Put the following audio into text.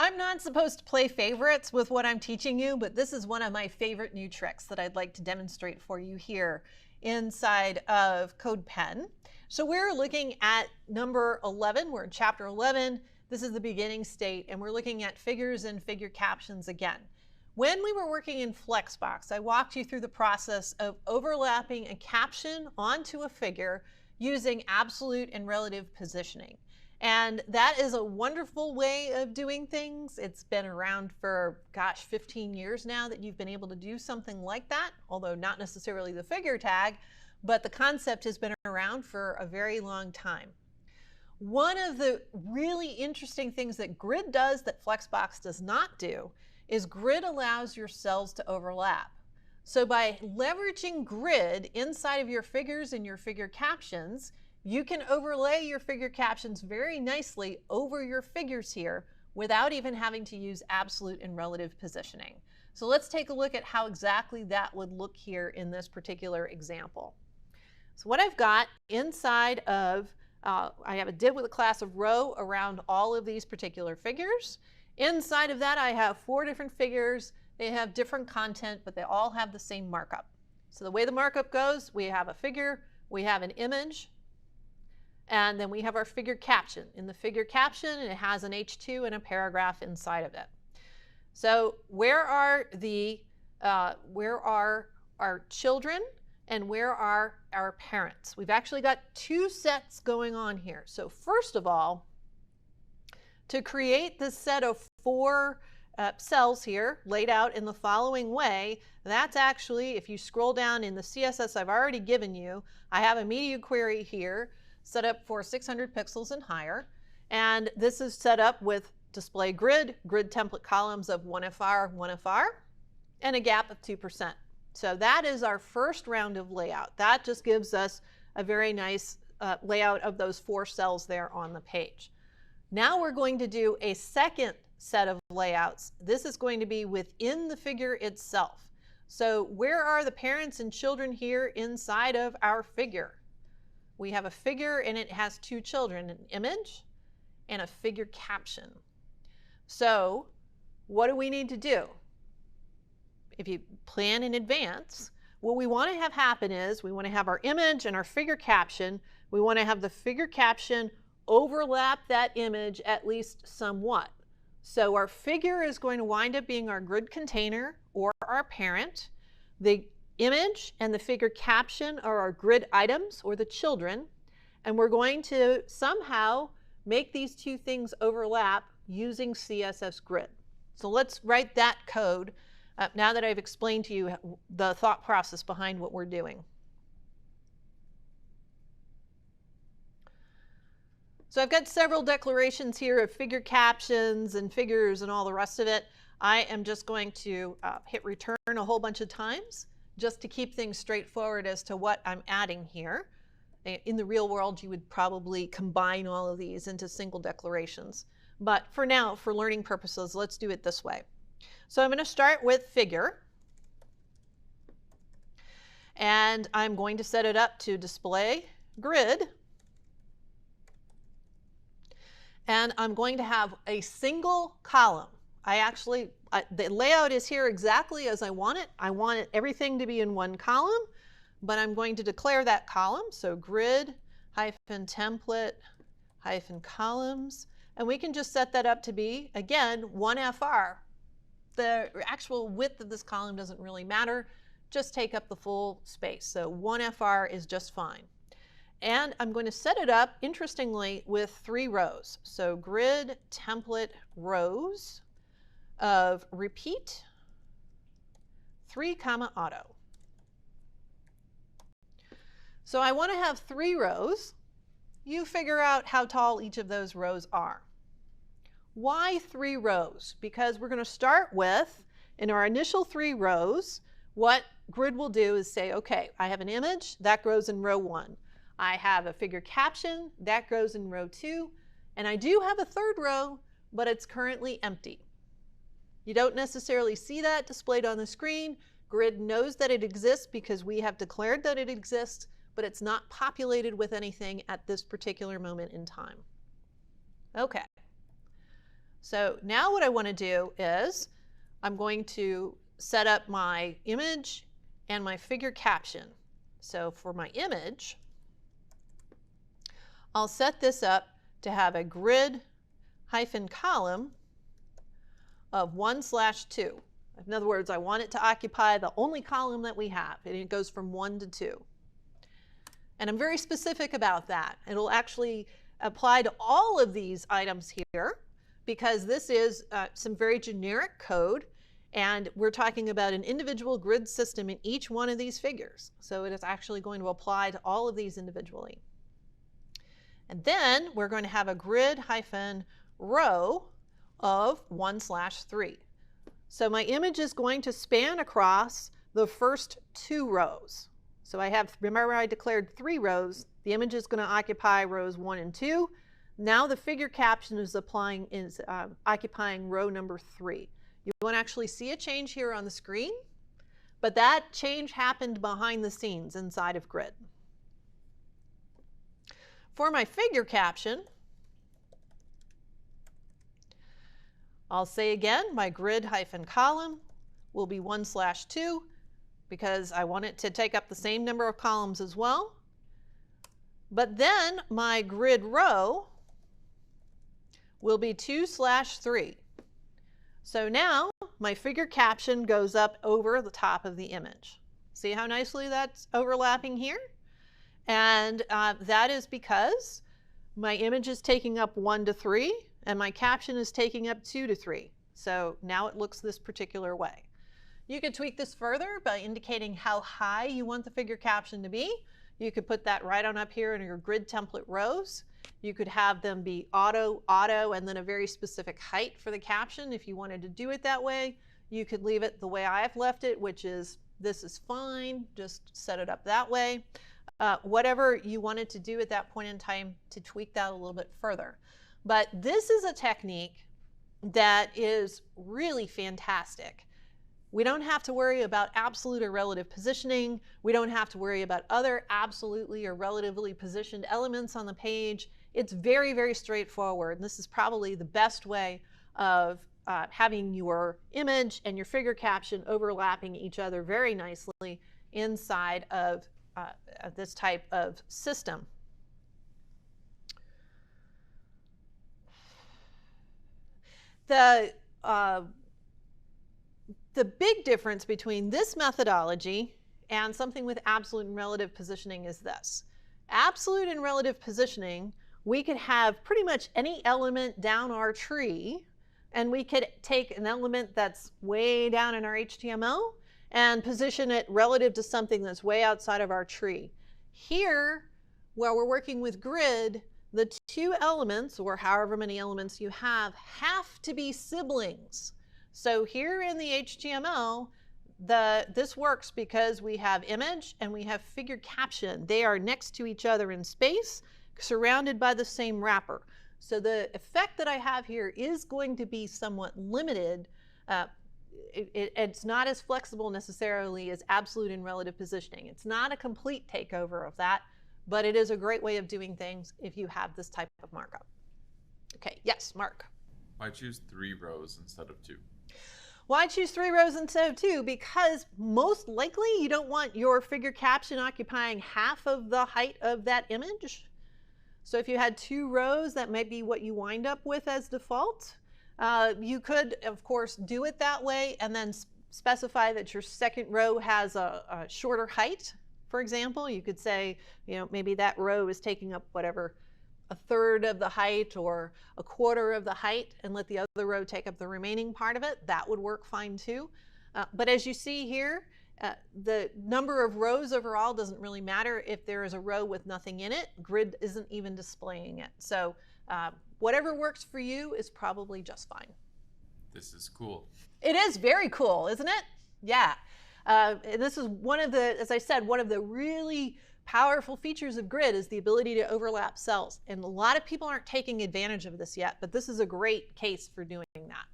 I'm not supposed to play favorites with what I'm teaching you, but this is one of my favorite new tricks that I'd like to demonstrate for you here inside of CodePen. So we're looking at number 11. We're in chapter 11. This is the beginning state, and we're looking at figures and figure captions again. When we were working in Flexbox, I walked you through the process of overlapping a caption onto a figure using absolute and relative positioning. And that is a wonderful way of doing things. It's been around for, 15 years now that you've been able to do something like that, although not necessarily the figure tag, but the concept has been around for a very long time. One of the really interesting things that Grid does that Flexbox does not do is Grid allows your cells to overlap. So by leveraging Grid inside of your figures and your figure captions, you can overlay your figure captions very nicely over your figures here without even having to use absolute and relative positioning. So let's take a look at how exactly that would look here in this particular example. So what I've got inside of, I have a div with a class of row around all of these particular figures. Inside of that I have 4 different figures. They have different content, but they all have the same markup. So the way the markup goes, we have a figure, we have an image, and then we have our figure caption. In the figure caption, it has an H2 and a paragraph inside of it. So where are our children and where are our parents? We've actually got 2 sets going on here. So first of all, to create this set of 4 cells here laid out in the following way, that's actually, if you scroll down in the CSS I've already given you, I have a media query here set up for 600 pixels and higher, and this is set up with display grid template columns of 1FR, 1FR, and a gap of 2%. So that is our first round of layout. That just gives us a very nice layout of those 4 cells there on the page. Now we're going to do a second set of layouts. This is going to be within the figure itself. So where are the parents and children here inside of our figure? We have a figure and it has 2 children, an image and a figure caption. So what do we need to do? If you plan in advance, what we want to have happen is we want to have our image and our figure caption. We want to have the figure caption overlap that image at least somewhat. So our figure is going to wind up being our grid container or our parent. The image and the figure caption are our grid items or the children, and we're going to somehow make these 2 things overlap using CSS Grid. So let's write that code now that I've explained to you the thought process behind what we're doing. So I've got several declarations here of figure captions and figures and all the rest of it. I am just going to hit return a whole bunch of times just to keep things straightforward as to what I'm adding here. In the real world, you would probably combine all of these into single declarations. But for now, for learning purposes, let's do it this way. So I'm going to start with figure. And I'm going to set it up to display grid. And I'm going to have a single column. The layout is here exactly as I want it. I want everything to be in one column, but I'm going to declare that column. So grid hyphen template hyphen columns. And we can just set that up to be, again, 1FR. The actual width of this column doesn't really matter. Just take up the full space. So 1FR is just fine. And I'm going to set it up, interestingly, with 3 rows. So grid template rows of repeat 3, auto. So I want to have 3 rows. You figure out how tall each of those rows are. Why 3 rows? Because we're going to start with, in our initial 3 rows, what Grid will do is say, okay, I have an image, that goes in row 1. I have a figure caption, that goes in row 2. And I do have a 3rd row, but it's currently empty. You don't necessarily see that displayed on the screen. Grid knows that it exists because we have declared that it exists, but it's not populated with anything at this particular moment in time. Okay. So now what I want to do is I'm going to set up my image and my figure caption. So for my image, I'll set this up to have a grid hyphen column of 1/2. In other words, I want it to occupy the only column that we have, and it goes from 1 to 2. And I'm very specific about that. It'll actually apply to all of these items here, because this is some very generic code, and we're talking about an individual grid system in each one of these figures. So it is actually going to apply to all of these individually. And then we're going to have a grid hyphen row of 1/3. So my image is going to span across the first 2 rows. So I have, remember I declared 3 rows. The image is going to occupy rows 1 and 2. Now the figure caption is occupying row number 3. You won't actually see a change here on the screen, but that change happened behind the scenes inside of Grid. For my figure caption, I'll say again, my grid hyphen column will be 1/2 because I want it to take up the same number of columns as well. But then my grid row will be 2/3. So now my figure caption goes up over the top of the image. See how nicely that's overlapping here? And that is because my image is taking up 1 to 3 and my caption is taking up 2 to 3. So now it looks this particular way. You could tweak this further by indicating how high you want the figure caption to be. You could put that right on up here in your grid template rows. You could have them be auto, and then a very specific height for the caption if you wanted to do it that way. You could leave it the way I've left it, which is this is fine, just set it up that way. Whatever you wanted to do at that point in time to tweak that a little bit further. But this is a technique that is really fantastic. We don't have to worry about absolute or relative positioning. We don't have to worry about other absolutely or relatively positioned elements on the page. It's very, very straightforward. And this is probably the best way of having your image and your figure caption overlapping each other very nicely inside of this type of system. The big difference between this methodology and something with absolute and relative positioning is this. Absolute and relative positioning, we could have pretty much any element down our tree, and we could take an element that's way down in our HTML and position it relative to something that's way outside of our tree. Here, while we're working with Grid, the 2 elements, or however many elements you have to be siblings. So here in the HTML, this works because we have image and we have figure caption. They are next to each other in space, surrounded by the same wrapper. So the effect that I have here is going to be somewhat limited. It's not as flexible necessarily as absolute and relative positioning. It's not a complete takeover of that, but it is a great way of doing things if you have this type of markup. Okay, yes, Mark. Why choose 3 rows instead of 2? Why choose 3 rows instead of 2? Because most likely you don't want your figure caption occupying half of the height of that image. So if you had 2 rows, that might be what you wind up with as default. You could, of course, do it that way and then specify that your second row has a shorter height. For example, you could say, maybe that row is taking up whatever, 1/3 of the height or 1/4 of the height, and let the other row take up the remaining part of it. That would work fine too. But as you see here, the number of rows overall doesn't really matter if there is a row with nothing in it. Grid isn't even displaying it. So whatever works for you is probably just fine. This is cool. It is very cool, isn't it? Yeah. This is one of the, as I said, one of the really powerful features of Grid is the ability to overlap cells. And a lot of people aren't taking advantage of this yet, but this is a great case for doing that.